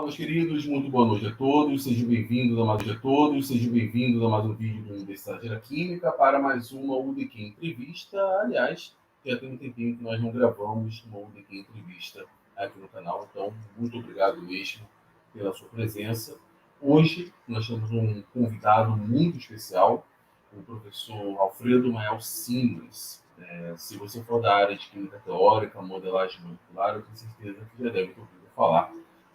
meus queridos, muito boa noite a todos, sejam bem-vindos a mais um vídeo da Universidade da Química para mais uma UDQ Entrevista. Aliás, já tem um tempinho que nós não gravamos uma UDQ Entrevista aqui no canal, então muito obrigado mesmo pela sua presença. Hoje nós temos um convidado muito especial, o professor Alfredo Mael Simas. Se você for da área de Química Teórica, Modelagem Molecular, eu tenho certeza que já deve ter ouvido falar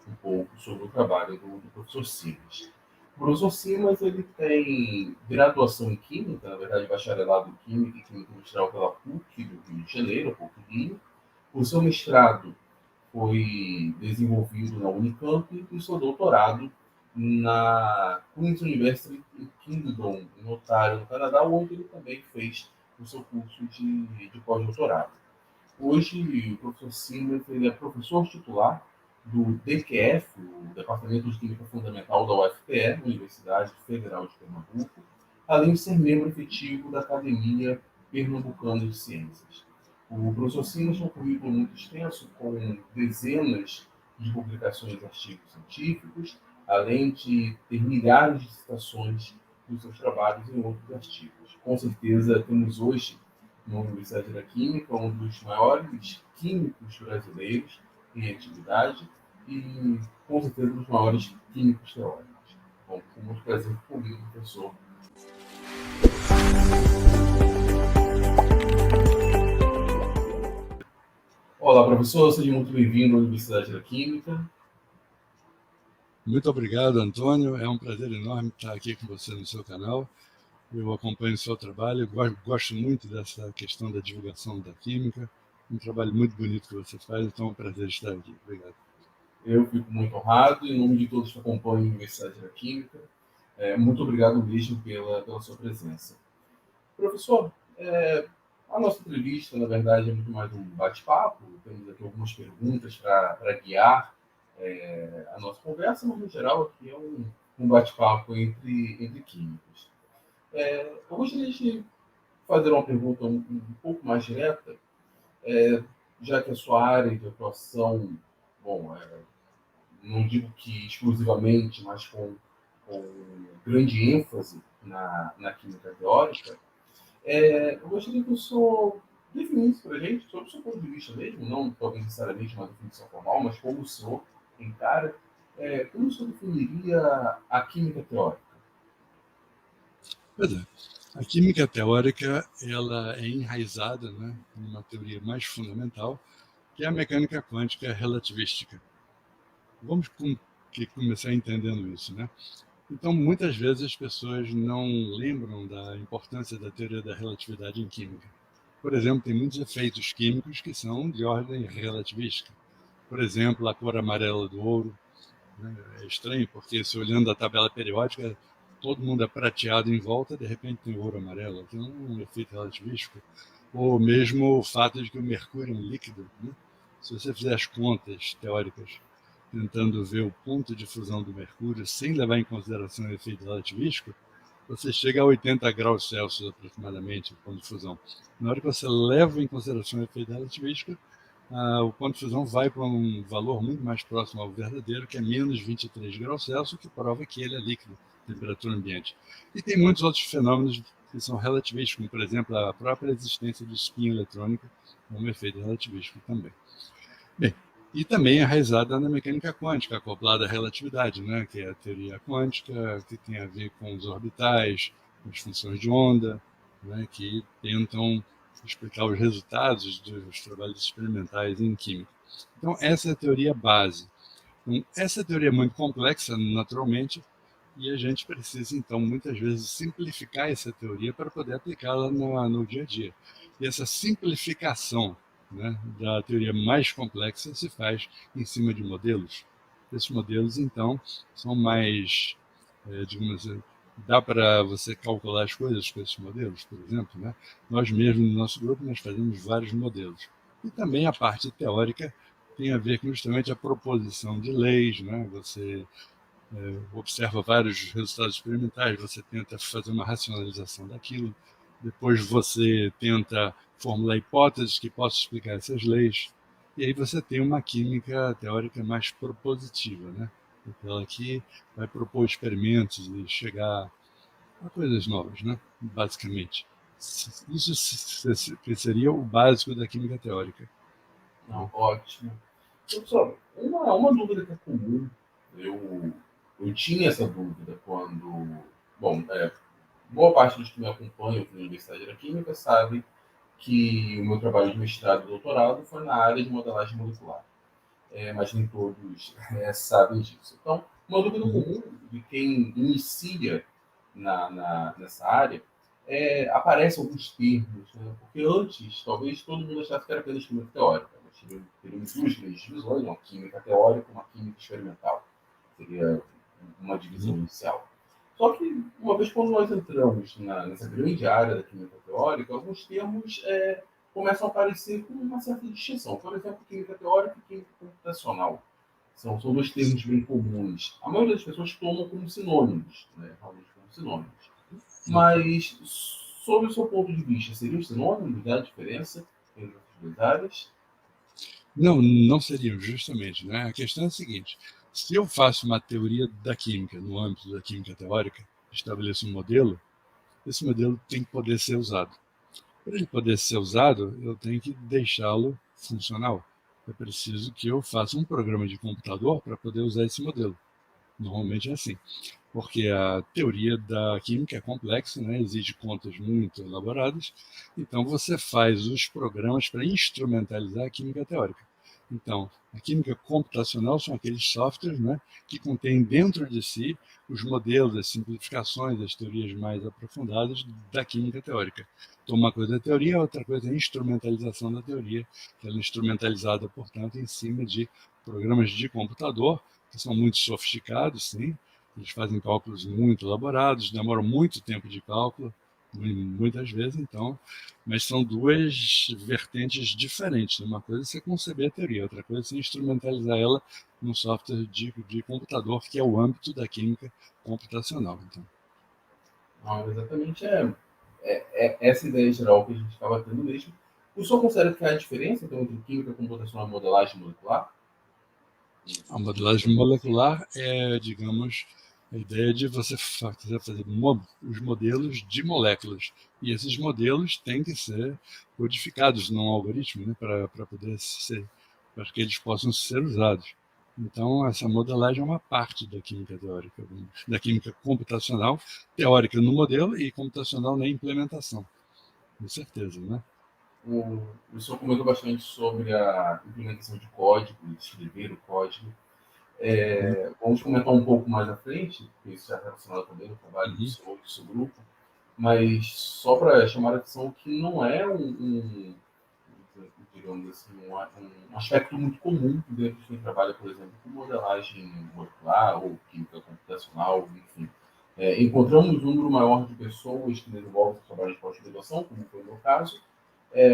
um pouco sobre o trabalho do professor Simas. O professor Simas ele tem graduação em Química, na verdade bacharelado em Química e Química Industrial pela PUC do Rio de Janeiro, PUC Rio. O seu mestrado foi desenvolvido na Unicamp e o seu doutorado na Queen's University em Kingston, em Ontário, no Canadá, onde ele também fez o seu curso de pós-doutorado. Hoje, o professor Simas ele é professor titular do DQF, o Departamento de Química Fundamental da UFPE, Universidade Federal de Pernambuco, além de ser membro efetivo da Academia Pernambucana de Ciências. O professor Simas tem um currículo muito extenso, com dezenas de publicações e artigos científicos, além de ter milhares de citações dos seus trabalhos em outros artigos. Com certeza, temos hoje, na Universidade da Química, um dos maiores químicos brasileiros em atividade e, com certeza, um dos maiores químicos teóricos. Bom, com muito prazer comigo, professor. Olá, professor, seja muito bem-vindo à Universidade da Química. Muito obrigado, Antônio. É um prazer enorme estar aqui com você no seu canal. Eu acompanho o seu trabalho, gosto muito dessa questão da divulgação da química. Um trabalho muito bonito que você faz, então é um prazer estar aqui. Obrigado. Eu fico muito honrado, em nome de todos que acompanham a Universidade da Química. Muito obrigado mesmo pela sua presença. Professor, a nossa entrevista, na verdade, é muito mais um bate-papo. Temos aqui algumas perguntas para guiar a nossa conversa, mas, no geral, aqui é um bate-papo entre químicos. Eu gostaria de fazer uma pergunta um pouco mais direta, já que a sua área de atuação, bom, não digo que exclusivamente, mas com grande ênfase na química teórica, eu gostaria que o senhor definisse para a gente, sobre o seu ponto de vista mesmo, não talvez necessariamente uma definição formal, mas como o senhor encara, como o senhor definiria a química teórica? Pois é. A química teórica ela é enraizada, né, numa teoria mais fundamental, que é a mecânica quântica relativística. Vamos começar entendendo isso, né? Então, muitas vezes as pessoas não lembram da importância da teoria da relatividade em química. Por exemplo, tem muitos efeitos químicos que são de ordem relativística. Por exemplo, a cor amarela do ouro. Né? É estranho, porque se olhando a tabela periódica, todo mundo é prateado em volta, de repente tem ouro amarelo. Então, é um efeito relativístico. Ou mesmo o fato de que o mercúrio é um líquido. Né? Se você fizer as contas teóricas tentando ver o ponto de fusão do mercúrio sem levar em consideração o efeito relativístico, você chega a 80 graus Celsius aproximadamente, o ponto de fusão. Na hora que você leva em consideração o efeito relativístico, o ponto de fusão vai para um valor muito mais próximo ao verdadeiro, que é menos 23 graus Celsius, que prova que ele é líquido, temperatura ambiente. E tem muitos outros fenômenos que são relativísticos, como, por exemplo, a própria existência de espinho eletrônico, como efeito relativístico também. Bem, e também é enraizada na mecânica quântica, acoplada à relatividade, né, que é a teoria quântica, que tem a ver com os orbitais, com as funções de onda, né, que tentam explicar os resultados dos trabalhos experimentais em química. Então, essa é a teoria base. Então, essa teoria é muito complexa, naturalmente, e a gente precisa, então, muitas vezes, simplificar essa teoria para poder aplicá-la no dia a dia. E essa simplificação, né, da teoria mais complexa se faz em cima de modelos. Esses modelos, então, são mais, digamos assim, dá para você calcular as coisas com esses modelos, por exemplo. Né? Nós mesmos, no nosso grupo, nós fazemos vários modelos. E também a parte teórica tem a ver com justamente a proposição de leis, né? Você observa vários resultados experimentais, você tenta fazer uma racionalização daquilo, depois você tenta formular hipóteses que possam explicar essas leis, e aí você tem uma química teórica mais propositiva, né? aquela que vai propor experimentos e chegar a coisas novas, né? Basicamente. Isso que seria o básico da química teórica. Não, ótimo. Professor, uma dúvida que é comum, eu tinha essa dúvida quando. Bom, boa parte dos que me acompanham aqui na Universidade da Química sabe que o meu trabalho de mestrado e doutorado foi na área de modelagem molecular. Mas nem todos sabem disso. Então, uma dúvida comum de quem inicia nessa área aparece alguns termos, né? Porque antes, talvez todo mundo achasse que era apenas química teórica. Nós teríamos duas grandes divisões, uma química teórica e uma química experimental. Seria uma divisão inicial. Só que, uma vez quando nós entramos nessa grande área da química teórica, alguns termos começam a aparecer com uma certa distinção. Por exemplo, química teórica e química computacional. São dois termos bem comuns. A maioria das pessoas tomam como sinônimos, né? Realmente como sinônimos. Mas, sob o seu ponto de vista, seriam sinônimos, né? A diferença entre as duas áreas? Não, não seriam, justamente. Né? A questão é a seguinte: se eu faço uma teoria da química, no âmbito da química teórica, estabeleço um modelo, esse modelo tem que poder ser usado. Para ele poder ser usado, eu tenho que deixá-lo funcional. É preciso que eu faça um programa de computador para poder usar esse modelo. Normalmente é assim, porque a teoria da química é complexa, né? Exige contas muito elaboradas, então você faz os programas para instrumentalizar a química teórica. Então, a química computacional são aqueles softwares, né, que contêm dentro de si os modelos, as simplificações, as teorias mais aprofundadas da química teórica. Então, uma coisa é teoria, outra coisa é a instrumentalização da teoria, que ela é instrumentalizada, portanto, em cima de programas de computador, que são muito sofisticados, sim, eles fazem cálculos muito elaborados, demoram muito tempo de cálculo, muitas vezes, então, mas são duas vertentes diferentes. Uma coisa é você conceber a teoria, outra coisa é você instrumentalizar ela num software de computador, que é o âmbito da química computacional. Então. Não, exatamente essa ideia geral que a gente estava tendo mesmo. O senhor considera que há diferença então, entre química computacional e modelagem molecular? A modelagem molecular é, digamos, a ideia de você fazer os modelos de moléculas. E esses modelos têm que ser codificados num algoritmo, né, para poder ser, para que eles possam ser usados. Então, essa modelagem é uma parte da química teórica, da química computacional, teórica no modelo e computacional na implementação. Com certeza, né? O senhor comentou bastante sobre a implementação de código, escrever o código. Vamos comentar um pouco mais à frente, porque isso já está relacionado também ao trabalho do senhor e do seu grupo, mas só para chamar a atenção que não é digamos assim, um aspecto muito comum dentro de quem trabalha, por exemplo, com modelagem molecular ou química computacional, enfim. Encontramos um número maior de pessoas que desenvolvem trabalho de pós-graduação, como foi o meu caso,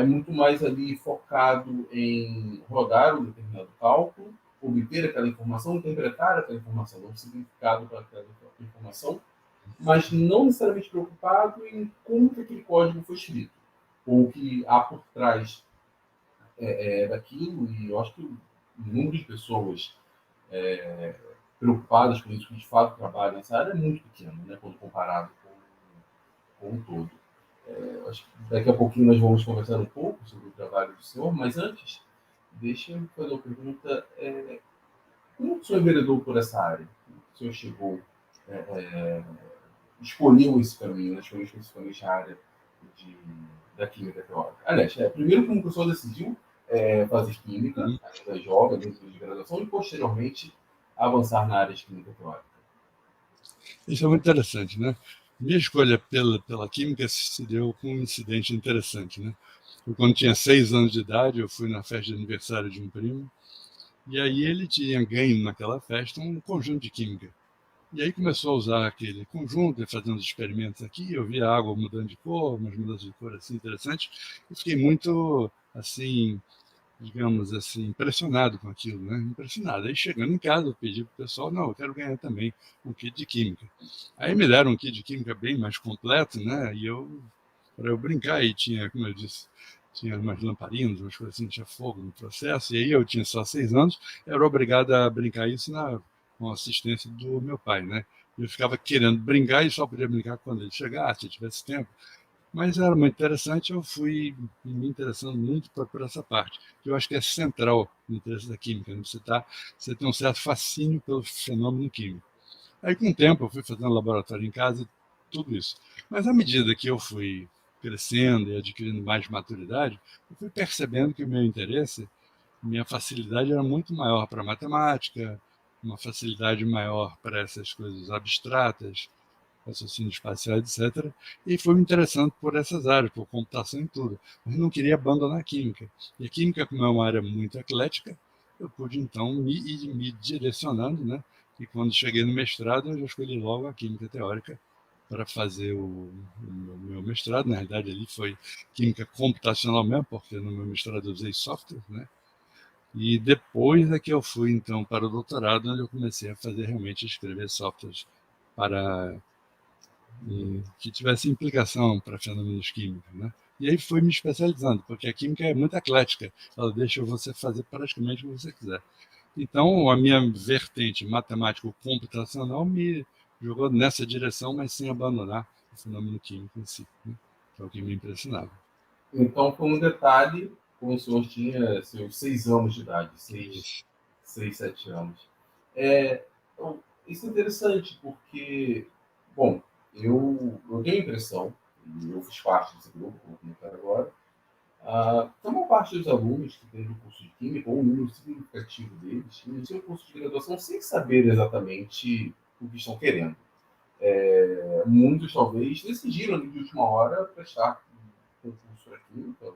muito mais ali focado em rodar um determinado cálculo, obter aquela informação, interpretar aquela informação, dar um significado para aquela informação, mas não necessariamente preocupado em como que aquele código foi escrito, ou o que há por trás daquilo, e eu acho que o número de pessoas preocupadas com isso, que de fato trabalham nessa área, é muito pequeno, né, quando comparado com o todo. Acho que daqui a pouquinho nós vamos conversar um pouco sobre o trabalho do senhor, mas antes, deixa eu fazer uma pergunta. Como o senhor enveredou por essa área? Como o senhor chegou, escolheu esse caminho, né? Escolheu especificamente a área de, da química teórica? Aliás, primeiro como o senhor decidiu fazer química, ainda jovem, dentro de graduação, e posteriormente avançar na área de química teórica? Isso é muito interessante, né? Minha escolha pela química se deu com um incidente interessante, né? Eu, quando tinha 6 anos de idade, eu fui na festa de aniversário de um primo, e aí ele tinha ganho naquela festa um conjunto de química. E aí começou a usar aquele conjunto, fazendo experimentos aqui, eu via a água mudando de cor, umas mudanças de cor assim interessantes, e fiquei muito, assim, digamos assim, impressionado com aquilo, né? Impressionado. Aí chegando em casa, eu pedi para o pessoal, não, eu quero ganhar também um kit de química. Aí me deram um kit de química bem mais completo, né? E para eu brincar, e tinha, como eu disse, tinha umas lamparinas, umas coisas assim, tinha fogo no processo, e aí eu tinha só 6 anos, era obrigado a brincar isso com a assistência do meu pai, né? Eu ficava querendo brincar e só podia brincar quando ele chegasse, se tivesse tempo. Mas era muito interessante, eu fui me interessando muito por essa parte, que eu acho que é central no interesse da química, né? Você tem um certo fascínio pelo fenômeno químico. Aí, com o tempo, eu fui fazendo laboratório em casa e tudo isso. Mas, à medida que eu fui crescendo e adquirindo mais maturidade, eu fui percebendo que o meu interesse, minha facilidade era muito maior para matemática, uma facilidade maior para essas coisas abstratas, raciocínio espacial, etc. E fui me interessando por essas áreas, por computação e tudo. Mas não queria abandonar a química. E a química, como é uma área muito eclética, eu pude, então, me direcionando, né? E quando cheguei no mestrado, eu já escolhi logo a química teórica para fazer o meu mestrado. Na realidade, ali foi química computacional mesmo, porque no meu mestrado eu usei software, né? E depois é que eu fui, então, para o doutorado, onde eu comecei a fazer realmente escrever softwares para que tivesse implicação para fenômenos químicos, né? E aí foi me especializando, porque a química é muito eclética, ela deixa você fazer praticamente o que você quiser. Então, a minha vertente matemático-computacional me jogou nessa direção, mas sem abandonar o fenômeno químico em si, né? Que é o que me impressionava. Então, foi um detalhe, quando o senhor tinha seus 6 anos de idade, Isso. 7 anos. Então, isso é interessante, porque, bom, eu tenho a impressão, e eu fiz parte desse grupo, vou comentar agora, a maior parte dos alunos que tem o curso de Química, ou um número significativo deles, iniciam o curso de graduação sem saber exatamente o que estão querendo. Muitos, talvez, decidiram de última hora prestar concurso para Química,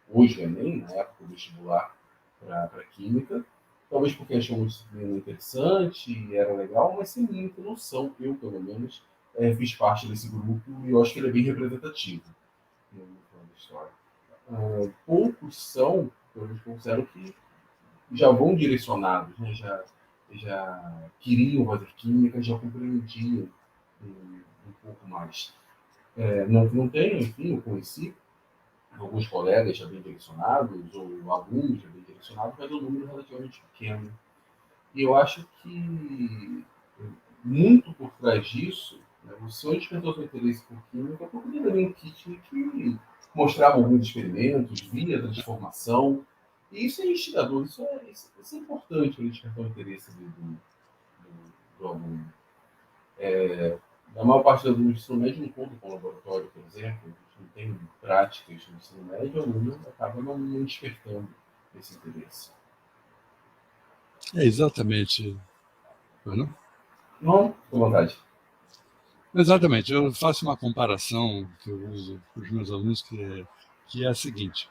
hoje o Enem, na época o vestibular para Química, talvez porque achou uma disciplina interessante e era legal, mas sem muita noção. Eu, pelo menos, fiz parte desse grupo e eu acho que ele é bem representativo no plano da história. Poucos são, eu considero que já vão direcionados, né? Já queriam fazer química, já compreendiam um pouco mais. Não tenho, enfim, eu conheci alguns colegas já bem direcionados, ou alunos já bem direcionados, mas é um número relativamente pequeno. E eu acho que muito por trás disso, né, o senhor despertou seu interesse por química porque ele era um kit que mostrava alguns experimentos, via transformação. E isso é instigador, isso é importante para despertar o interesse do aluno. Na maior parte dos alunos do ensino médio não conta com laboratório, por exemplo, a gente não tem práticas no ensino médio, o aluno acaba não despertando esse interesse. É exatamente. Não? Não, com vontade. Exatamente. Eu faço uma comparação que eu uso para os meus alunos, que é a seguinte.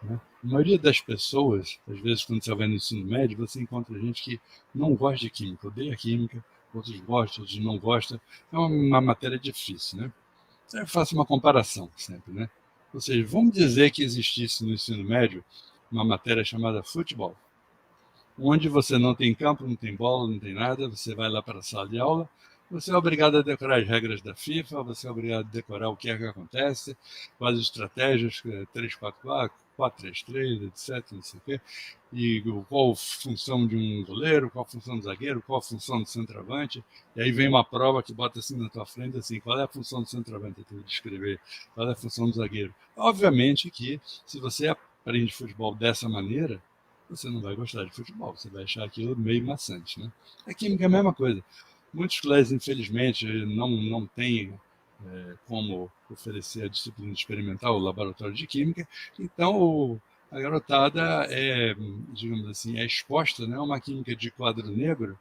Né? A maioria das pessoas, às vezes, quando você vai no ensino médio, você encontra gente que não gosta de química, odeia química, outros gostam, outros não gostam. É uma matéria difícil, né? Eu faço uma comparação sempre, né? Ou seja, vamos dizer que existisse no ensino médio uma matéria chamada futebol, onde você não tem campo, não tem bola, não tem nada, você vai lá para a sala de aula, você é obrigado a decorar as regras da FIFA, você é obrigado a decorar o que é que acontece, quais estratégias, 3-4-4, 4-3-3, etc, não sei o quê, e qual a função de um goleiro, qual a função do zagueiro, qual a função do centroavante, e aí vem uma prova que bota assim na tua frente, assim, qual é a função do centroavante, tu descrever, qual é a função do zagueiro. Obviamente que, se você aprende futebol dessa maneira, você não vai gostar de futebol, você vai achar aquilo meio maçante, né? A química é a mesma coisa. Muitos colégios, infelizmente, não têm como oferecer a disciplina experimental, o laboratório de química, então a garotada digamos assim, é exposta, né, a uma química de quadro negro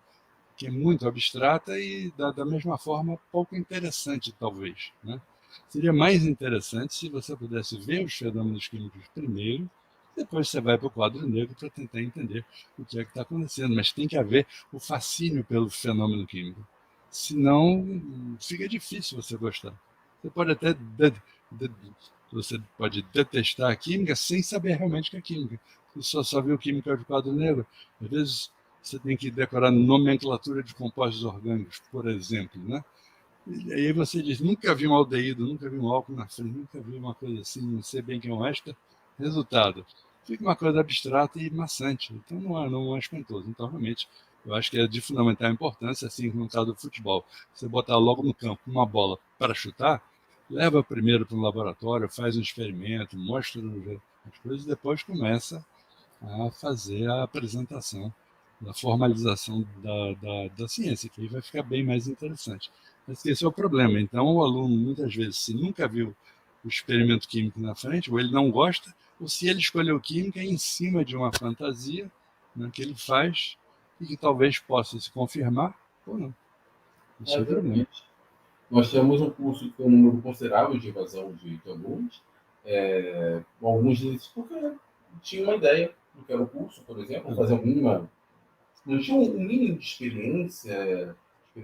que é muito abstrata e, da mesma forma, pouco interessante, talvez, né? Seria mais interessante se você pudesse ver os fenômenos químicos primeiro, depois você vai para o quadro negro para tentar entender o que é que está acontecendo. Mas tem que haver o fascínio pelo fenômeno químico. Senão, fica difícil você gostar. Você pode até você pode detestar a química sem saber realmente o que é química. Você só viu química de quadro negro. Às vezes você tem que decorar nomenclatura de compostos orgânicos, por exemplo, né? E aí você diz, nunca vi um aldeído, nunca vi um álcool na frente, nunca vi uma coisa assim, não sei bem que é um éster. Resultado, fica uma coisa abstrata e maçante, então não é espantoso. Então, realmente, Eu acho que é de fundamental importância, assim como no caso do futebol. Você botar logo no campo uma bola para chutar, leva primeiro para um laboratório, faz um experimento, mostra as coisas e depois começa a fazer a apresentação da formalização da ciência, que aí vai ficar bem mais interessante. Mas esse é o problema. Então, o aluno, muitas vezes, se nunca viu o experimento químico na frente, ou ele não gosta, ou se ele escolheu química em cima de uma fantasia, né, que ele faz e que talvez possa se confirmar ou não. Isso é o problema. Nós temos um curso que tem um número considerável de evasão de alunos. Alguns deles porque tinham uma ideia do que era o curso, por exemplo, fazer alguma. Não tinham um mínimo de experiência de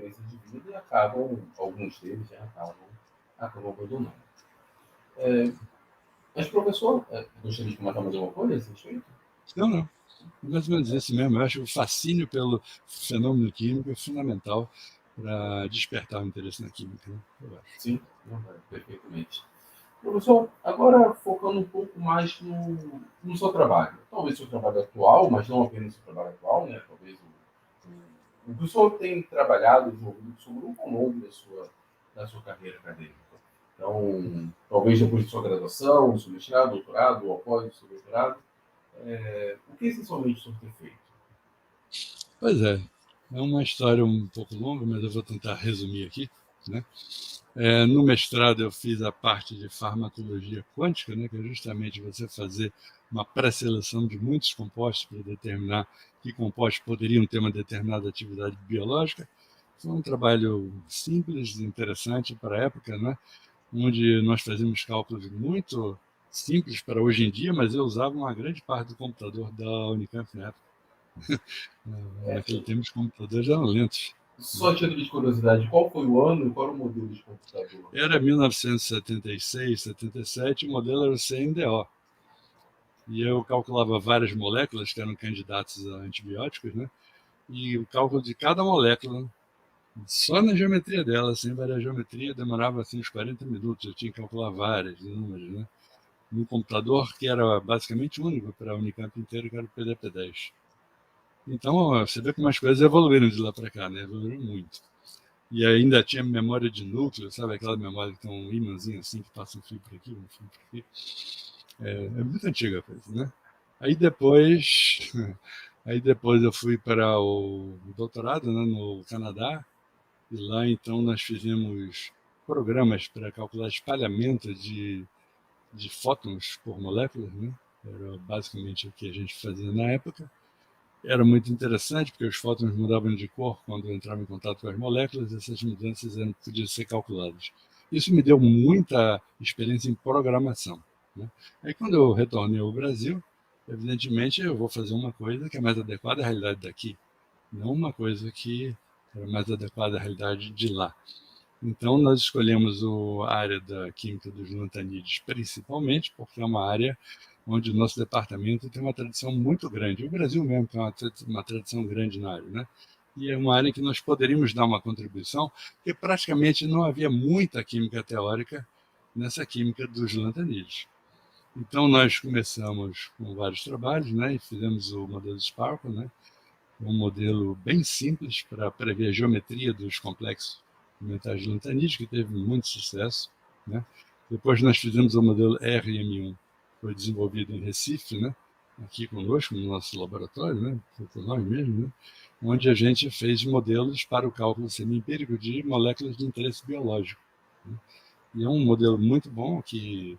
vida e alguns deles já acabam abandonando. Mas, professor, gostaria de comentar mais alguma coisa a esse respeito? Não. Mais ou menos isso mesmo. Eu acho que o fascínio pelo fenômeno químico é fundamental para despertar o interesse na química. Né? Sim, perfeitamente. Professor, agora focando um pouco mais no seu trabalho. Talvez seu trabalho atual, mas não apenas o seu trabalho atual, né? Talvez o que o senhor tem trabalhado, desenvolvido sobre um grupo longo da sua carreira acadêmica. Então, talvez depois de sua graduação, do seu mestrado, doutorado, ou após o seu doutorado, o que essencialmente o senhor tem feito? Pois é uma história um pouco longa, mas eu vou tentar resumir aqui, né? No mestrado eu fiz a parte de farmacologia quântica, né, que é justamente você fazer uma pré-seleção de muitos compostos para determinar que compostos poderiam ter uma determinada atividade biológica. Foi um trabalho simples, interessante para a época, né, onde nós fazíamos cálculos muito simples para hoje em dia, mas eu usava uma grande parte do computador da Unicamp na época. Naquele tempo os computadores eram lentos. Só título de curiosidade, qual foi o ano e qual era o modelo de computador? Era 1976, 77, o modelo era o CNDO. E eu calculava várias moléculas que eram candidatos a antibióticos, né? E o cálculo de cada molécula, só na geometria dela, sem variar a geometria, demorava assim uns 40 minutos. Eu tinha que calcular vários números, né? Num computador que era basicamente único para a Unicamp inteira, que era o PDP-10. Então, você vê como as coisas evoluíram de lá para cá, né? Evoluíram muito. E ainda tinha memória de núcleo, sabe aquela memória que tem um imãzinho assim, que passa um fio por aqui, um fio por aqui. É muito antiga a coisa, né? Aí depois eu fui para o doutorado, né, no Canadá, e lá então nós fizemos programas para calcular espalhamento de fótons por moléculas, né? Era basicamente o que a gente fazia na época. Era muito interessante, porque os fótons mudavam de cor quando entravam em contato com as moléculas, e essas mudanças podiam ser calculadas. Isso me deu muita experiência em programação. Né? Aí, quando eu retornei ao Brasil, evidentemente, eu vou fazer uma coisa que é mais adequada à realidade daqui, não uma coisa que é mais adequada à realidade de lá. Então, nós escolhemos a área da química dos lantanídeos, principalmente, porque é uma área onde o nosso departamento tem uma tradição muito grande. O Brasil mesmo tem uma tradição grande na área, né? E é uma área em que nós poderíamos dar uma contribuição, porque praticamente não havia muita química teórica nessa química dos lantanídeos. Então, nós começamos com vários trabalhos, né? E fizemos o modelo Sparkle, né? Um modelo bem simples para prever a geometria dos complexos metais de lantanídeo, que teve muito sucesso, né? Depois nós fizemos o modelo RM1, foi desenvolvido em Recife, né? Aqui conosco, no nosso laboratório, né? Por nós mesmos, né? Onde a gente fez modelos para o cálculo semi-empírico de moléculas de interesse biológico. Né? E é um modelo muito bom, que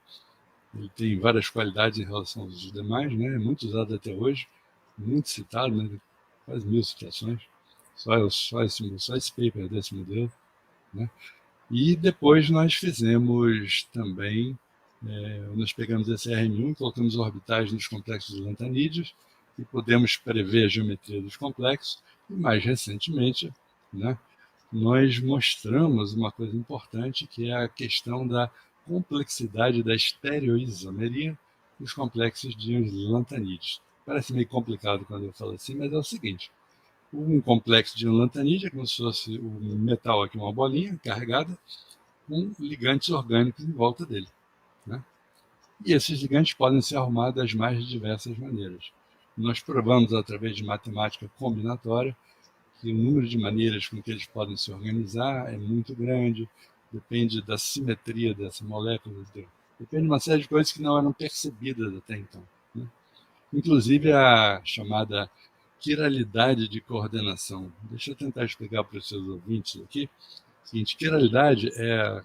ele tem várias qualidades em relação aos demais, né? É muito usado até hoje, muito citado, né? Quase 1000 citações, só esse paper desse modelo. Né? E depois nós fizemos também, nós pegamos esse RM1 e colocamos orbitais nos complexos lantanídeos e podemos prever a geometria dos complexos. E mais recentemente, né, nós mostramos uma coisa importante, que é a questão da complexidade da estereoisomeria dos complexos de lantanídeos. Parece meio complicado quando eu falo assim, mas é o seguinte: um complexo de lantanídeo é como se fosse um metal aqui, uma bolinha carregada, com ligantes orgânicos em volta dele. Né? E esses ligantes podem ser arrumados das mais diversas maneiras. Nós provamos, através de matemática combinatória, e o número de maneiras com que eles podem se organizar é muito grande, depende da simetria dessa molécula, depende de uma série de coisas que não eram percebidas até então, né? Inclusive a chamada quiralidade de coordenação. Deixa eu tentar explicar para os seus ouvintes aqui. O seguinte, quiralidade é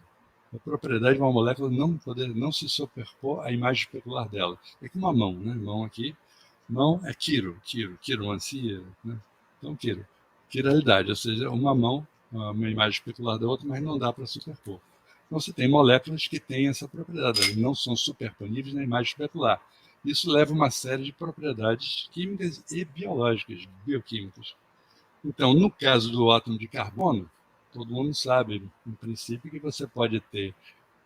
a propriedade de uma molécula não se superpor à imagem especular dela. É como uma mão, né? Mão aqui, mão é quiromancia, né? Então, quiralidade, ou seja, uma mão, uma imagem especular da outra, mas não dá para superpor. Então, você tem moléculas que têm essa propriedade, elas não são superponíveis na imagem especular. Isso leva a uma série de propriedades químicas e biológicas, bioquímicas. Então, no caso do átomo de carbono, todo mundo sabe, em princípio, que você pode ter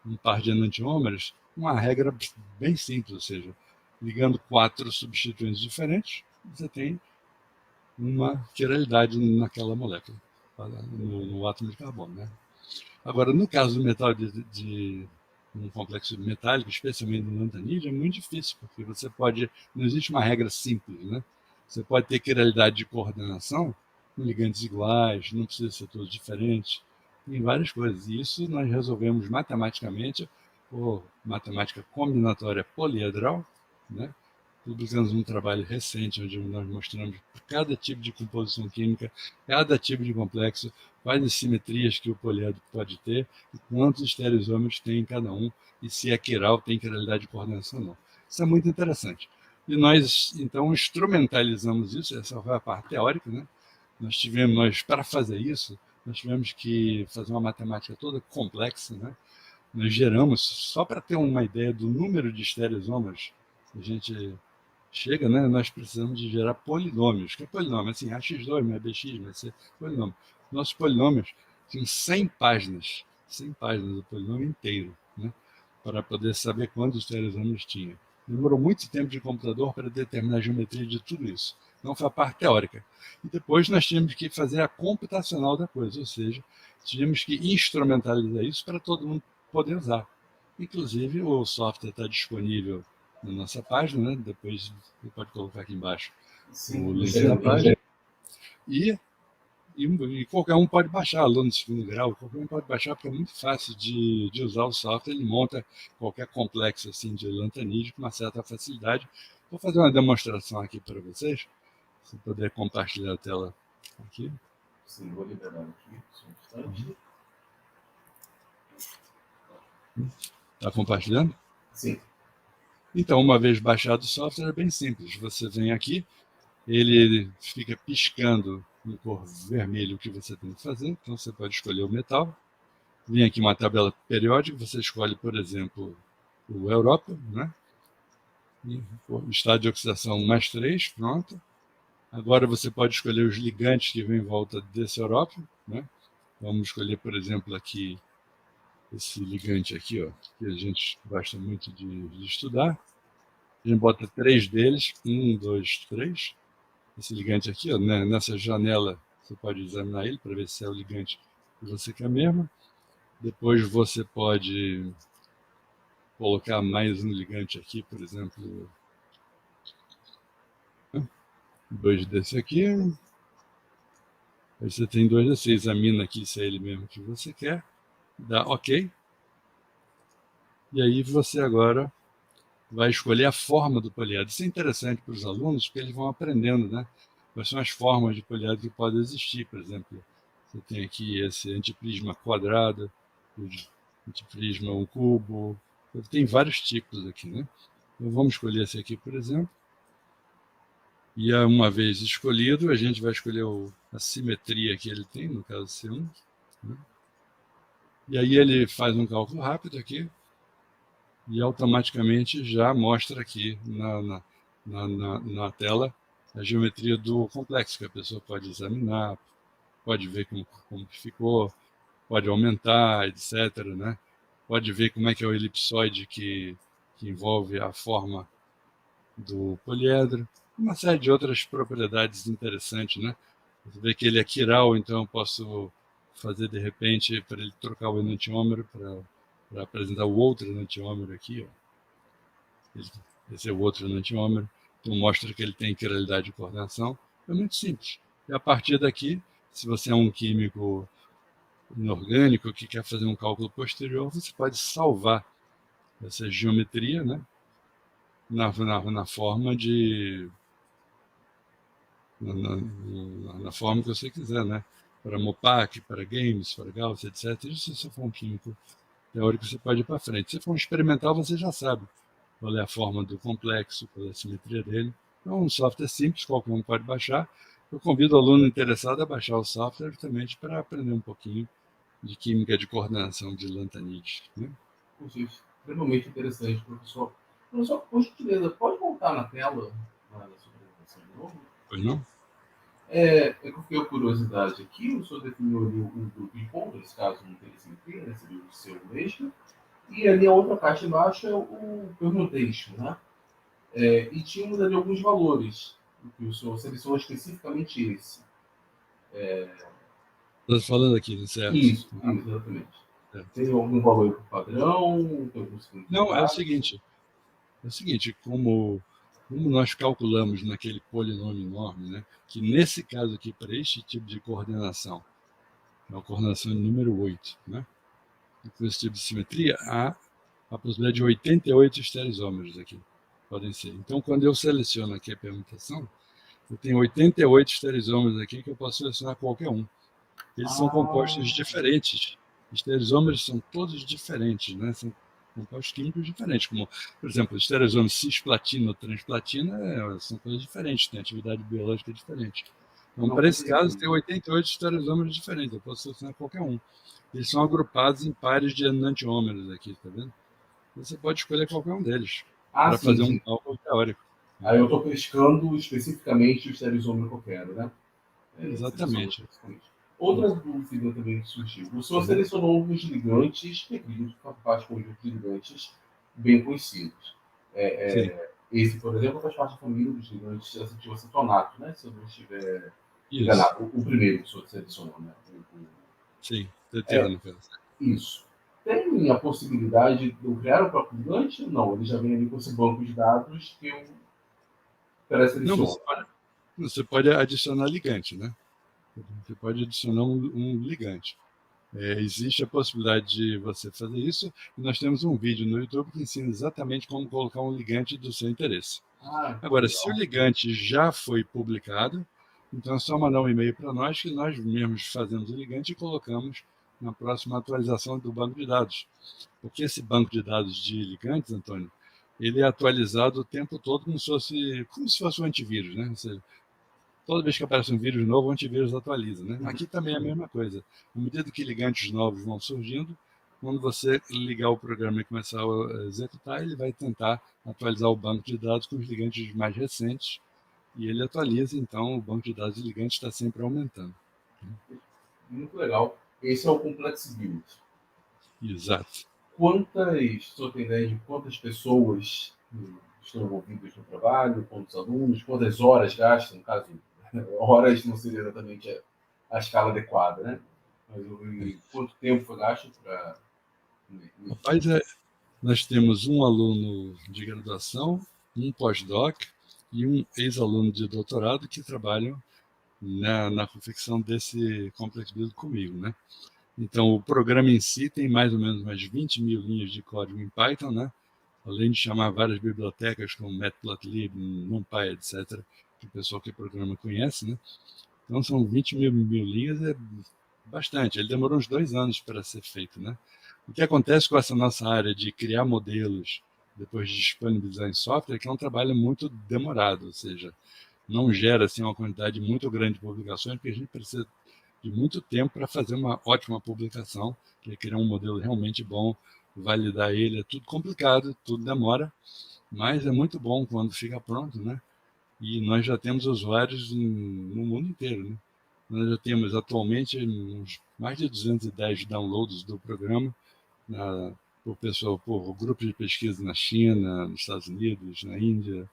um par de enantiômeros, uma regra bem simples, ou seja, ligando 4 substituintes diferentes, você tem uma quiralidade naquela molécula, no átomo de carbono, né? Agora, no caso do metal de um complexo metálico, especialmente no lantanídeo, é muito difícil, porque não existe uma regra simples, né? Você pode ter quiralidade de coordenação com ligantes iguais, não precisa ser todos diferentes, tem várias coisas. E isso nós resolvemos matematicamente, por matemática combinatória poliedral, né? Publicamos um trabalho recente onde nós mostramos cada tipo de composição química, cada tipo de complexo, quais as simetrias que o poliedro pode ter e quantos estereoisômeros tem em cada um e se é quiral, tem quiralidade de coordenação ou não. Isso é muito interessante. E nós, então, instrumentalizamos isso, essa foi a parte teórica, né? Para fazer isso, nós tivemos que fazer uma matemática toda complexa, né? Nós geramos, só para ter uma ideia do número de estereoisômeros, a gente chega, né? Nós precisamos de gerar polinômios. Que é polinômio? Assim, AX2 mais BX mais C, polinômio. Nossos polinômios tinham 100 páginas do polinômio inteiro, né? Para poder saber quantos estereoisômeros tinha. Demorou muito tempo de computador para determinar a geometria de tudo isso. Não foi a parte teórica. E depois nós tínhamos que fazer a computacional da coisa, ou seja, tínhamos que instrumentalizar isso para todo mundo poder usar. Inclusive, o software está disponível na nossa página, né? Depois você pode colocar aqui embaixo o link da página. E qualquer um pode baixar, aluno de segundo grau, qualquer um pode baixar, porque é muito fácil de usar o software. Ele monta qualquer complexo assim, de lantanídeo com uma certa facilidade. Vou fazer uma demonstração aqui para vocês, se puder compartilhar a tela aqui. Sim, vou liberar aqui, só um instante. Está compartilhando? Sim. Então, uma vez baixado o software, é bem simples. Você vem aqui, ele fica piscando em cor vermelho o que você tem que fazer. Então, você pode escolher o metal. Vem aqui uma tabela periódica, você escolhe, por exemplo, o Europa, né? Estado de oxidação mais 3, pronto. Agora você pode escolher os ligantes que vêm em volta desse Europa, né? Vamos escolher, por exemplo, aqui esse ligante aqui, ó, que a gente gosta muito de estudar. A gente bota 3 deles, 1, 2, 3. Esse ligante aqui, ó, né, nessa janela, você pode examinar ele para ver se é o ligante que você quer mesmo. Depois você pode colocar mais um ligante aqui, por exemplo, 2 desse aqui. Aí você tem 2 desse, você examina aqui se é ele mesmo que você quer, dá OK. E aí você agora vai escolher a forma do poliedro. Isso é interessante para os alunos, porque eles vão aprendendo, né? Quais são as formas de poliedro que podem existir. Por exemplo, você tem aqui esse antiprisma quadrado, o antiprisma um cubo. Tem vários tipos aqui, né? Então vamos escolher esse aqui, por exemplo. E uma vez escolhido, a gente vai escolher a simetria que ele tem, no caso C1. Né? E aí ele faz um cálculo rápido aqui, e automaticamente já mostra aqui na tela a geometria do complexo, que a pessoa pode examinar, pode ver como que ficou, pode aumentar, etc. Né? Pode ver como é que é o elipsoide que envolve a forma do poliedro, uma série de outras propriedades interessantes. Né? Você vê que ele é quiral, então eu posso fazer de repente para ele trocar o enantiômero para apresentar o outro enantiômero aqui. Ó. Esse é o outro enantiômero. Então mostra que ele tem quiralidade de coordenação. É muito simples. E a partir daqui, Se você é um químico inorgânico que quer fazer um cálculo posterior, você pode salvar essa geometria, né, na forma de na forma que você quiser, né? Para Mopac, para games, para Gauss, etc. Isso, se você for um químico teórico, você pode ir para frente. Se for um experimental, você já sabe qual é a forma do complexo, qual é a simetria dele. Então, um software simples, qualquer um pode baixar. Eu convido o aluno interessado a baixar o software justamente para aprender um pouquinho de química de coordenação de Lantanide. Né? Extremamente interessante, professor. Professor, por gentileza, pode voltar na tela na sua apresentação de novo? Pois não? É que eu fiquei com curiosidade aqui, o senhor definiu ali o grupo de pontos, caso não tenha simetria, né, seria o seu mesmo. E ali a outra caixa embaixo é o permutation, né? E tínhamos ali alguns valores, que o senhor selecionou especificamente esse. Estou falando aqui, né, certo? Isso, exatamente. Certo. Tem algum valor padrão? Tem algum Não, é o seguinte, como nós calculamos naquele polinômio enorme, né, que nesse caso aqui, para este tipo de coordenação, é a coordenação número 8, né, com esse tipo de simetria, há a possibilidade de 88 estereisômeros aqui, podem ser. Então, quando eu seleciono aqui a permutação, eu tenho 88 estereisômeros aqui que eu posso selecionar qualquer um. Eles são compostos diferentes. Estereisômeros são todos diferentes, né? São compostos químicos diferentes, como, por exemplo, estereosoma cisplatina ou transplatina são coisas diferentes, têm atividade biológica diferente. Então, para esse caso, tem 88 estereosômeros diferentes, eu posso selecionar qualquer um. Eles são agrupados em pares de enantiômeros aqui, tá vendo? Você pode escolher qualquer um deles para fazer um cálculo teórico. Aí eu estou pescando especificamente o estereosoma que eu quero, né? Exatamente. Outra dúvida também que surgiu. O senhor selecionou alguns ligantes, que acredito que faz conjunto de ligantes bem conhecidos. Esse, por exemplo, faz parte da família dos ligantes acetilcetonato, né? Se eu não estiver enganado. O primeiro que o senhor selecionou, né? Sim, no caso. Isso. Tem a possibilidade de eu criar o próprio ligante? Não, ele já vem ali com esse banco de dados que eu pré-seleciono. Você pode adicionar ligante, né? Você pode adicionar um ligante. Existe a possibilidade de você fazer isso, e nós temos um vídeo no YouTube que ensina exatamente como colocar um ligante do seu interesse. Agora, se o ligante já foi publicado, então é só mandar um e-mail para nós, que nós mesmos fazemos o ligante e colocamos na próxima atualização do banco de dados. Porque esse banco de dados de ligantes, Antônio, ele é atualizado o tempo todo como se fosse um antivírus, né? Ou seja, toda vez que aparece um vírus novo, o antivírus atualiza, né? Aqui também é a mesma coisa. À medida que ligantes novos vão surgindo, quando você ligar o programa e começar a executar, ele vai tentar atualizar o banco de dados com os ligantes mais recentes, e ele atualiza, então o banco de dados de ligantes está sempre aumentando. Muito legal. Esse é o Complexibility. Exato. O senhor tem ideia de quantas pessoas estão envolvidas no trabalho, quantos alunos, quantas horas gastam, no caso, horas não seria exatamente a escala adequada, né? Mas quanto tempo foi gasto para... Rapaz, nós temos um aluno de graduação, um pós-doc e um ex-aluno de doutorado que trabalham na confecção desse Complex Build comigo, né? Então, o programa em si tem mais ou menos umas 20 mil linhas de código em Python, né? Além de chamar várias bibliotecas como Matplotlib, NumPy, etc., que o pessoal que programa conhece, né? Então, são 20 mil linhas, é bastante. Ele demorou uns 2 anos para ser feito, né? O que acontece com essa nossa área de criar modelos depois de disponibilizar em software é que é um trabalho muito demorado, ou seja, não gera assim, uma quantidade muito grande de publicações, porque a gente precisa de muito tempo para fazer uma ótima publicação, que é criar um modelo realmente bom, validar ele, é tudo complicado, tudo demora, mas é muito bom quando fica pronto, né? E nós já temos usuários no mundo inteiro, né? Nós já temos atualmente uns mais de 210 downloads do programa por grupos de pesquisa na China, nos Estados Unidos, na Índia,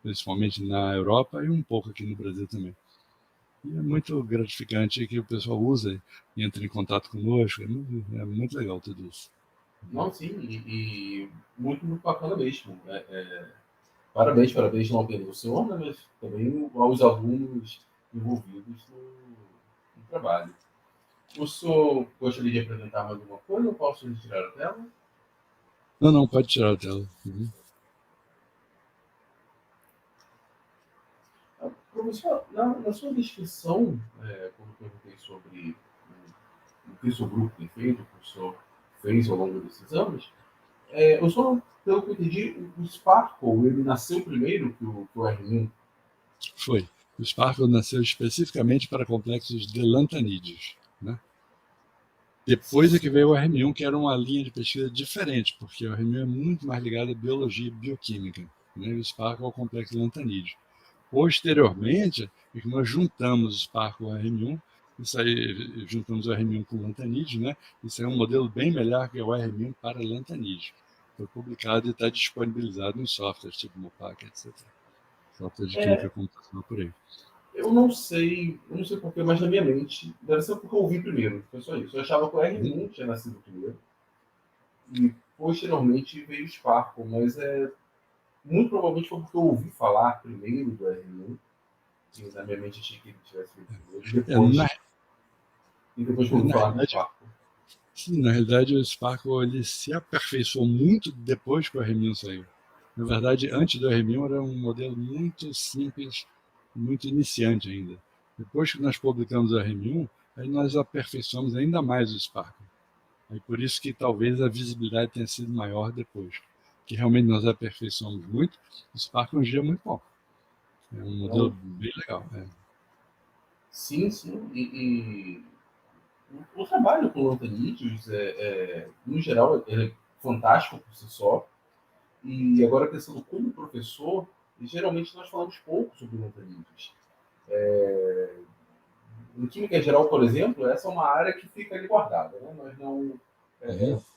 principalmente na Europa e um pouco aqui no Brasil também. E é muito gratificante que o pessoal usa e entre em contato conosco. É muito legal tudo isso. Não, sim, e muito, muito bacana mesmo. Parabéns não apenas ao senhor, né, mas também aos alunos envolvidos no trabalho. O senhor gostaria de apresentar mais alguma coisa ou posso retirar a tela? Não, pode tirar a tela. Professor, na sua descrição, quando eu perguntei sobre o que o seu grupo tem feito, o que o senhor fez ao longo desses anos, o senhor, pelo que eu entendi, o Sparkle, ele nasceu primeiro que o R1? Foi. O Sparkle nasceu especificamente para complexos de lantanídeos, né? Depois é que veio o RM1, que era uma linha de pesquisa diferente, porque o RM1 é muito mais ligado à biologia e bioquímica, né? E o Sparkle ao complexo lantanídeo. Posteriormente, é que nós juntamos o Sparkle com o RM1, isso aí, juntamos o RM1 com o lantanídeo, né? Isso é um modelo bem melhor que o RM1 para lantanídeo. Foi publicado e está disponibilizado em softwares tipo Mopac, etc. Software de química computacional por aí. Eu não sei porquê, mas na minha mente, deve ser porque eu ouvi primeiro, foi só isso. Eu achava que o R1 tinha nascido primeiro, e posteriormente veio o Sparkle, mas muito provavelmente foi porque eu ouvi falar primeiro do R1, e na minha mente achei que ele tivesse feito primeiro, e depois que eu ouvi falar do Sparkle. Sim, na realidade o Sparkle ele se aperfeiçoou muito depois que o RM1 saiu. Na verdade, antes do RM1 era um modelo muito simples, muito iniciante ainda. Depois que nós publicamos o RM1, aí nós aperfeiçoamos ainda mais o Sparkle. Aí por isso que talvez a visibilidade tenha sido maior depois. Que realmente nós aperfeiçoamos muito. O Sparkle hoje é muito bom. É um modelo bem legal. Sim. E o trabalho com lantanídeos, no geral, é fantástico por si só. E agora, pensando como professor, geralmente nós falamos pouco sobre lantanídeos. Em química geral, por exemplo, essa é uma área que fica ali guardada. Né? Nós não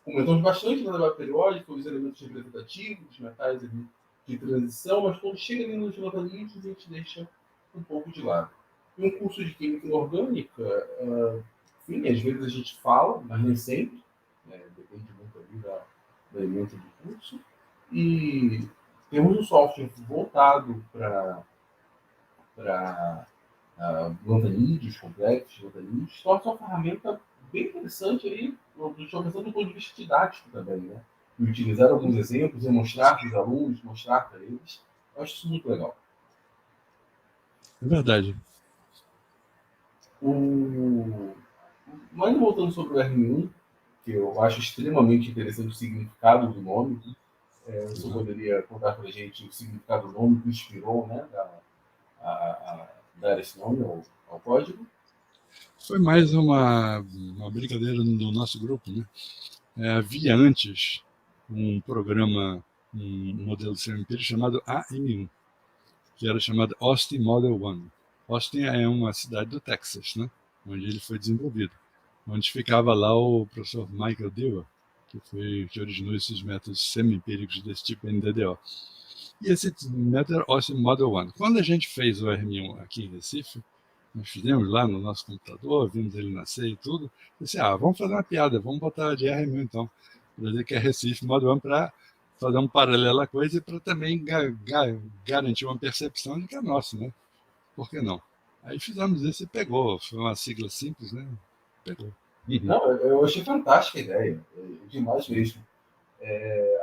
comentamos bastante na tabela periódica, os elementos representativos, os metais ali de transição, mas quando chega ali nos lantanídeos, a gente deixa um pouco de lado. Em um curso de química inorgânica, enfim, às vezes a gente fala, mas nem sempre, depende muito ali do elemento do curso. E temos um software voltado para lantanídeos, complexos, lantanídeos, torna uma ferramenta bem interessante aí, estou pensando do ponto de vista didático também, né? E utilizar alguns exemplos e mostrar para os alunos, mostrar para eles. Eu acho isso muito legal. É verdade. Mas voltando sobre o R1, que eu acho extremamente interessante o significado do nome, você poderia contar para a gente o significado do nome que inspirou, né, a dar esse nome ao código? Foi mais uma brincadeira do nosso grupo, né? Havia antes um programa, um modelo de sistema empírico chamado AM1, que era chamado Austin Model 1. Austin é uma cidade do Texas, né? Onde ele foi desenvolvido, onde ficava lá o professor Michael Dewar, que originou esses métodos semi-empíricos desse tipo NDDO. E esse método era Austin Model 1. Quando a gente fez o RM1 aqui em Recife, nós fizemos lá no nosso computador, vimos ele nascer e tudo. Disse, vamos fazer uma piada, vamos botar de RM1 então. Para dizer que é Recife Model 1 para fazer um paralelo à coisa e para também garantir uma percepção de que é nosso, né? Por que não? Aí fizemos isso e pegou. Foi uma sigla simples, né? Pegou. Não, eu achei fantástica a ideia, demais mesmo.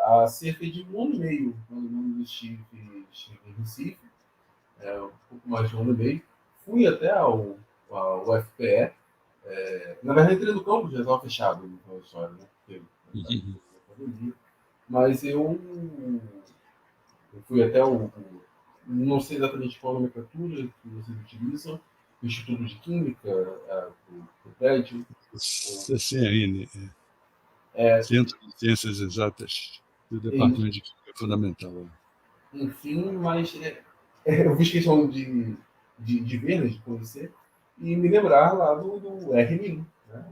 Há cerca de um ano e meio, quando eu estive em Recife, um pouco mais de um ano e meio, fui até ao FPE. Na verdade, entrei no campo, já estava fechado na história, né? Porque pandemia. Mas eu fui até não sei exatamente qual a nomenclatura que vocês utilizam, o Instituto de Química, o prédio. CCN, Centro de Ciências Exatas do Departamento de Química Fundamental. Enfim, mas eu fiz questão de ver, né, de conhecer, e me lembrar lá do R1, né?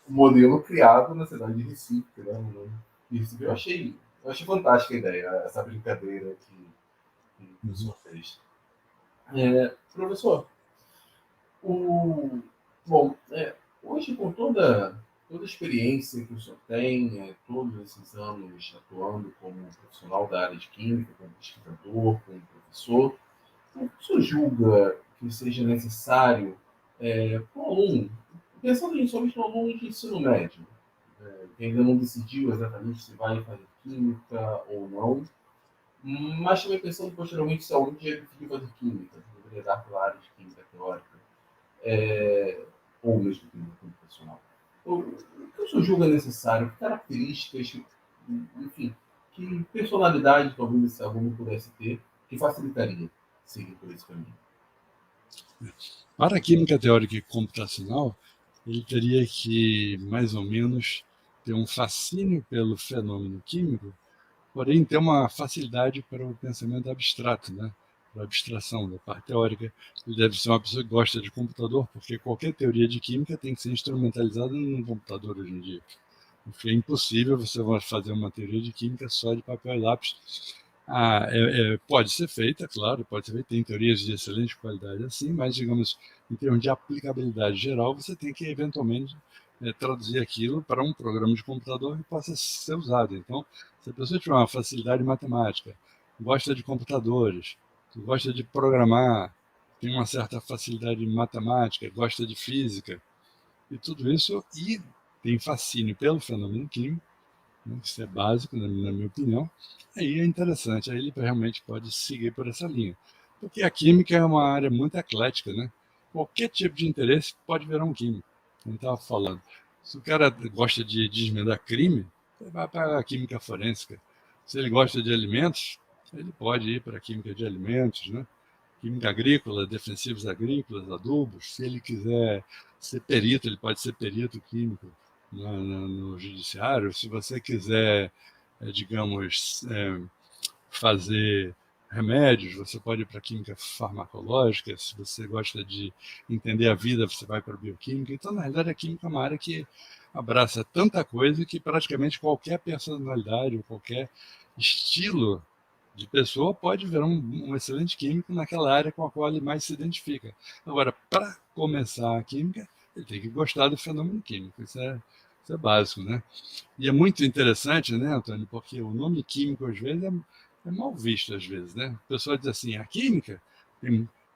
O modelo criado na cidade de Recife, né? Recife. Eu achei fantástica a ideia, essa brincadeira que o senhor fez. Professor, bom, hoje com toda a experiência que o senhor tem, todos esses anos atuando como profissional da área de química, como pesquisador, como professor, o que o senhor julga que seja necessário para o aluno, pensando somente no aluno de ensino médio, que ainda não decidiu exatamente se vai fazer química ou não, mas também pensando posteriormente se alguém já decidiu fazer química, deveria dar pela área de química teórica, ou mesmo química computacional. O que o senhor julga necessário? Que características, enfim, que personalidade talvez esse aluno pudesse ter que facilitaria seguir por esse caminho? Para a química teórica e computacional, ele teria que, mais ou menos, ter um fascínio pelo fenômeno químico, porém ter uma facilidade para o pensamento abstrato, né? Para a abstração da parte teórica. Ele deve ser uma pessoa que gosta de computador, porque qualquer teoria de química tem que ser instrumentalizada num computador hoje em dia. Porque é impossível você fazer uma teoria de química só de papel e lápis. Pode ser feita, claro, pode ser feita. Tem teorias de excelente qualidade assim, mas, digamos, em termos de aplicabilidade geral, você tem que, eventualmente, traduzir aquilo para um programa de computador que possa ser usado. Então, se a pessoa tiver uma facilidade matemática, gosta de computadores, gosta de programar, tem uma certa facilidade em matemática, gosta de física, e tudo isso, e tem fascínio pelo fenômeno químico, né, isso é básico, na minha opinião, aí é interessante, aí ele realmente pode seguir por essa linha. Porque a química é uma área muito eclética, né? Qualquer tipo de interesse pode virar um químico. Como estava falando. Se o cara gosta de desvendar crime, ele vai para a química forense. Se ele gosta de alimentos, ele pode ir para a química de alimentos, né? Química agrícola, defensivos agrícolas, adubos. Se ele quiser ser perito, ele pode ser perito químico no judiciário. Se você quiser, digamos, fazer remédios, você pode ir para a química farmacológica. Se você gosta de entender a vida, você vai para a bioquímica. Então, na realidade, a química é uma área que abraça tanta coisa que praticamente qualquer personalidade ou qualquer estilo de pessoa pode virar um excelente químico naquela área com a qual ele mais se identifica. Agora, para começar a química, ele tem que gostar do fenômeno químico. Isso é básico, né? E é muito interessante, né, Antônio, porque o nome químico, às vezes, é mal visto, às vezes, né? O pessoal diz assim, a química,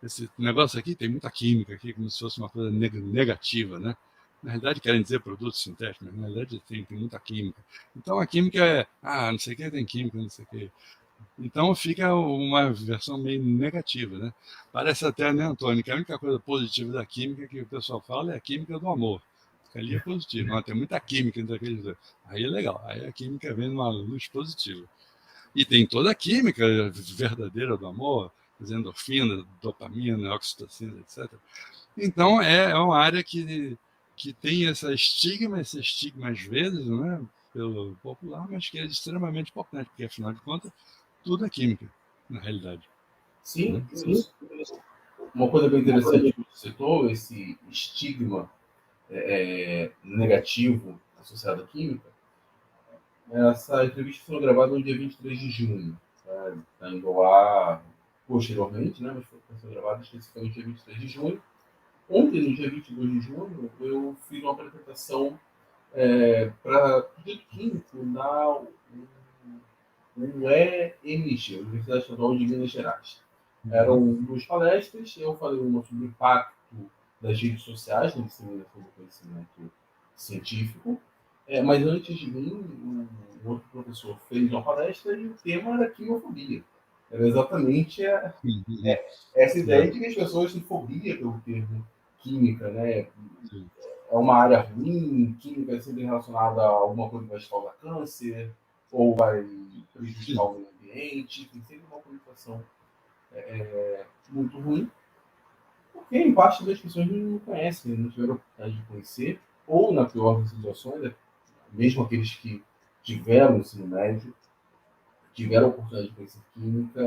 esse negócio aqui tem muita química, aqui, como se fosse uma coisa negativa, né? Na realidade, querem dizer produtos sintéticos, mas na realidade tem muita química. Então, a química não sei o que tem química, não sei o que. Então, fica uma versão meio negativa, né? Parece até, né, Antônio, que a única coisa positiva da química que o pessoal fala é a química do amor. Ali é positivo, mas tem muita química entre aqueles dois. Aí é legal, aí a química vem numa luz positiva. E tem toda a química verdadeira do amor, endorfina, dopamina, oxitocina, etc. Então, é uma área que tem esse estigma às vezes, né, pelo popular, mas que é extremamente importante, porque, afinal de contas, tudo é química, na realidade. Sim, Né? isso. Uma coisa bem interessante que você citou, esse estigma negativo associado à química. Essa entrevista foi gravada no dia 23 de junho. Está indo ao ar posteriormente, né? Mas foi gravada especificamente no dia 23 de junho. Ontem, no dia 22 de junho, eu fiz uma apresentação para produto químico na UEMG, Universidade Estadual de Minas Gerais. Eram duas palestras, eu falei uma sobre o impacto das redes sociais na disseminação do conhecimento científico, mas antes de mim, um outro professor fez uma palestra e o tema era quimiofobia. Era exatamente essa ideia de que as pessoas têm fobia pelo termo química, né? É uma área ruim, química é sempre relacionada a alguma coisa que vai causar câncer, ou vai prejudicar o meio ambiente, tem sempre uma conotação muito ruim, porque em parte das pessoas não conhecem, não tiveram a oportunidade de conhecer, ou na pior das situações, mesmo aqueles que tiveram ensino médio, tiveram a oportunidade de conhecer química,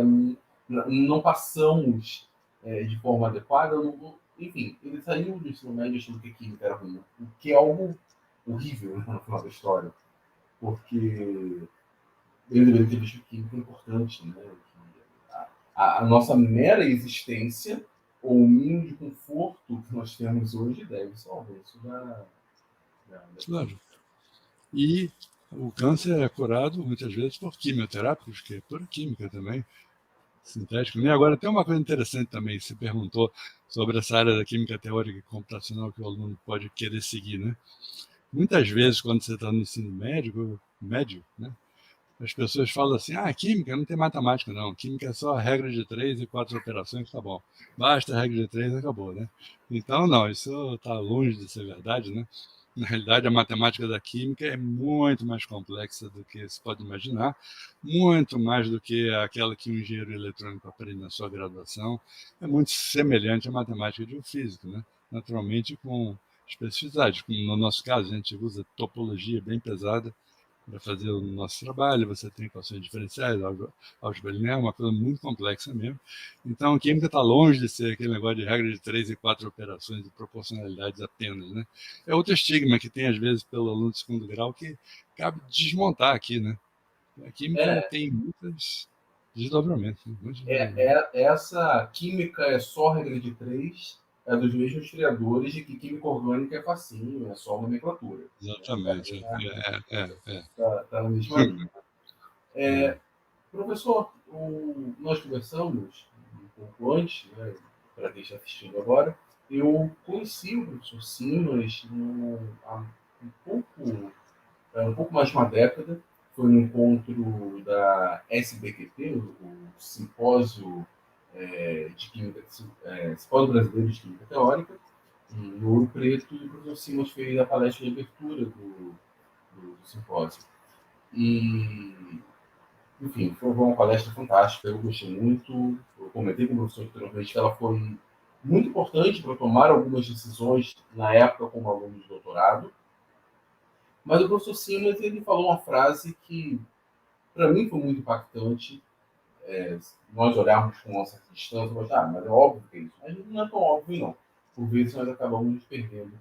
não passamos de forma adequada, enfim, ele saiu do ensino médio achando que química era ruim, o que é algo horrível, né, no final da história, porque ele deveria ter visto química importante, né? A nossa mera existência, ou o mínimo de conforto que nós temos hoje, deve ser o avanço da Claro. E o câncer é curado muitas vezes por quimioterápicos, que é pura química também. sintético. E agora tem uma coisa interessante também, você perguntou sobre essa área da química teórica e computacional que o aluno pode querer seguir, né? Muitas vezes, quando você está no ensino médio, né, as pessoas falam assim, química não tem matemática, não. Química é só a regra de 3 e 4 operações, tá bom. Basta a regra de 3 acabou, né? Então, não, isso está longe de ser verdade, né? Na realidade, a matemática da química é muito mais complexa do que se pode imaginar, muito mais do que aquela que um engenheiro eletrônico aprende na sua graduação. É muito semelhante à matemática de um físico, né? Naturalmente, com especificidades. Como no nosso caso, a gente usa topologia bem pesada para fazer o nosso trabalho, você tem equações diferenciais, álgebra linear, uma coisa muito complexa mesmo. Então, a química está longe de ser aquele negócio de regra de 3 e 4 operações e proporcionalidades apenas, né? É outro estigma que tem, às vezes, pelo aluno de segundo grau, que cabe desmontar aqui, né? A química É, tem muitos desdobramentos. Né? Muitos desdobramentos. essa química é só regra de três, é dos mesmos criadores de que química orgânica é facinho, é só nomenclatura. Exatamente. Tá na mesma linha. É. Professor, nós conversamos um pouco antes, né, para quem está assistindo agora, eu conheci o professor Simas há um pouco mais de uma década. Foi um encontro da SBQT, o Simpósio de Química, Simpósio Brasileiro de Química Teórica, em Ouro Preto, e o professor Simas fez a palestra de abertura do simpósio. E, enfim, foi uma palestra fantástica, eu gostei muito. Eu comentei com o professor anteriormente que ela foi muito importante para tomar algumas decisões na época como aluno de doutorado. Mas o professor Simas ele falou uma frase que, para mim, foi muito impactante. Nós olharmos com uma certa distância, mas é óbvio que é isso. Mas não é tão óbvio, não. Por vezes nós acabamos nos perdendo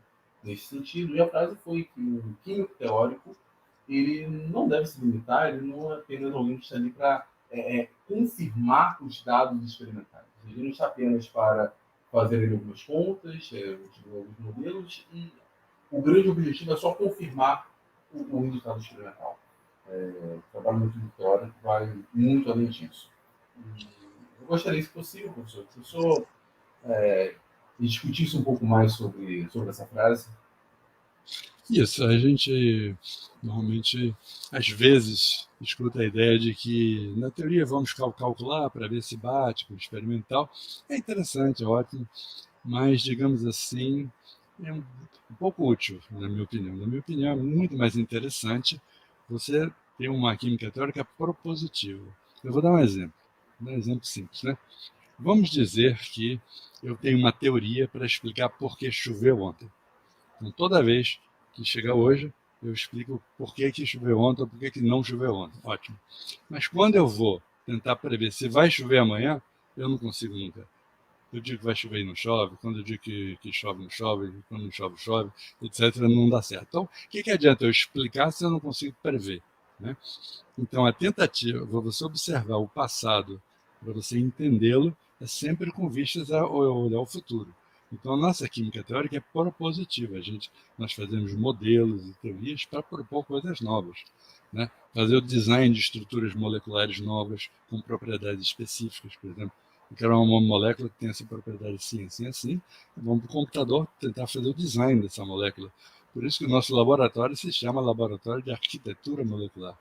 nesse sentido. E a frase foi que o químico teórico ele não deve se limitar, ele não é apenas alguém que está ali para confirmar os dados experimentais. Ele não está apenas para fazer algumas contas, utilizar alguns modelos, e o grande objetivo é só confirmar o resultado experimental. O trabalho muito teórico vai muito além disso. Eu gostaria, se possível, professor, que o senhor discutisse um pouco mais sobre essa frase. Isso, a gente normalmente, às vezes, escuta a ideia de que, na teoria, vamos calcular para ver se bate com o experimental. É interessante, é ótimo, mas, digamos assim, é um pouco útil, na minha opinião. Na minha opinião, é muito mais interessante você ter uma química teórica propositiva. Eu vou dar um exemplo simples, né? Vamos dizer que eu tenho uma teoria para explicar por que choveu ontem. Então, toda vez que chegar hoje, eu explico por que choveu ontem ou por que não choveu ontem. Ótimo. Mas quando eu vou tentar prever se vai chover amanhã, eu não consigo nunca. Eu digo que vai chover e não chove, quando eu digo que chove, não chove, quando não chove, chove, etc., não dá certo. Então, o que adianta eu explicar se eu não consigo prever? Né? Então, a tentativa, você observar o passado para você entendê-lo, é sempre com vistas ao futuro. Então, a nossa química teórica é propositiva. Nós fazemos modelos e teorias para propor coisas novas. Né? Fazer o design de estruturas moleculares novas com propriedades específicas, por exemplo. Eu quero uma molécula que tenha essa propriedade assim, assim, assim. Vamos para o computador tentar fazer o design dessa molécula. Por isso que o nosso laboratório se chama Laboratório de Arquitetura Molecular.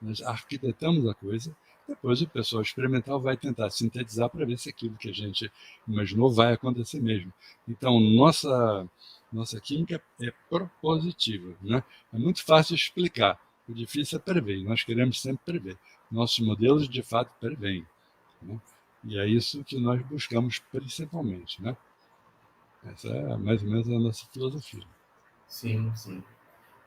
Nós arquitetamos a coisa, depois o pessoal experimental vai tentar sintetizar para ver se aquilo que a gente imaginou vai acontecer mesmo. Então, nossa química é propositiva. Né? É muito fácil explicar, o difícil é prever, nós queremos sempre prever. Nossos modelos, de fato, preveem. Né? E é isso que nós buscamos principalmente. Né? Essa é mais ou menos a nossa filosofia. Sim, sim.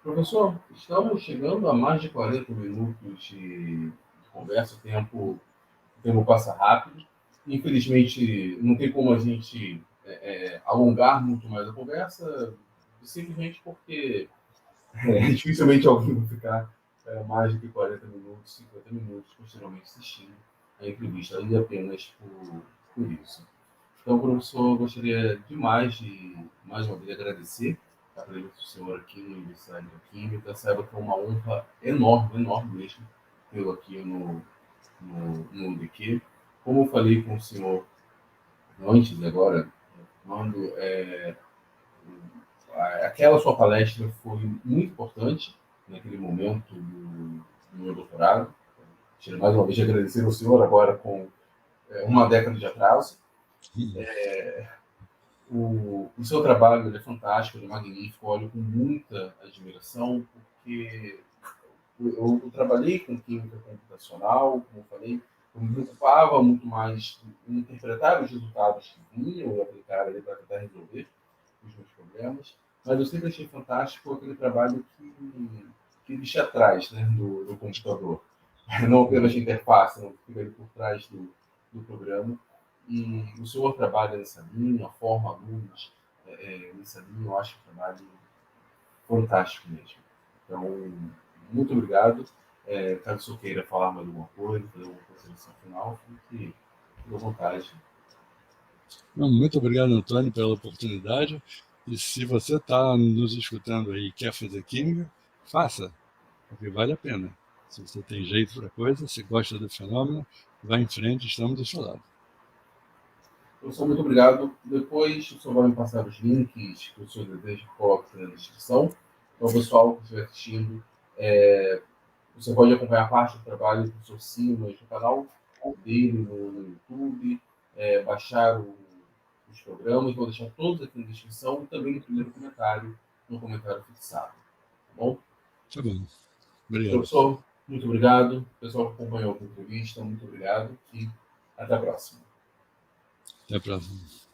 Professor, estamos chegando a mais de 40 minutos de conversa, o tempo passa rápido. Infelizmente, não tem como a gente alongar muito mais a conversa, simplesmente porque dificilmente alguém vai ficar mais de 40 minutos, 50 minutos, posteriormente assistindo a entrevista, ali apenas por isso. Então, professor, eu gostaria demais de, mais uma vez, agradecer a presença do senhor aqui na Universidade de Química. Saiba que é uma honra enorme, enorme mesmo, tê-lo aqui no UDQ. como eu falei com o senhor antes, agora, quando aquela sua palestra foi muito importante naquele momento do meu doutorado. Quero mais uma vez agradecer ao senhor, agora com uma década de atraso. O seu trabalho é fantástico, ele é magnífico, olho com muita admiração, porque eu trabalhei com química computacional, como eu falei, eu me preocupava muito mais em interpretar os resultados que vinham e aplicar ali para tentar resolver os meus problemas, mas eu sempre achei fantástico aquele trabalho que existe atrás, né, do computador, não apenas de interface, não, que fica ali por trás do programa. E o senhor trabalha nessa linha, forma alunos nessa linha, eu acho um trabalho fantástico mesmo. Então, muito obrigado. Caso o senhor queira falar mais alguma coisa, fazer alguma consideração final, fique à vontade. Não, muito obrigado, Antônio, pela oportunidade. E se você está nos escutando aí e quer fazer química, faça, porque vale a pena. Se você tem jeito para a coisa, se gosta do fenômeno, vá em frente, estamos do seu lado. Professor, muito obrigado. Depois o senhor vai me passar os links que o senhor deseja que coloque na descrição. Então, pessoal que estiver assistindo, você pode acompanhar a parte do trabalho do professor Simas no canal dele no YouTube, baixar os programas, vou deixar todos aqui na descrição e também no primeiro comentário, no comentário fixado. Tá bom? Tá bom. Obrigado. Professor, muito obrigado. Pessoal que acompanhou a entrevista, muito obrigado e até a próxima. Até a próxima.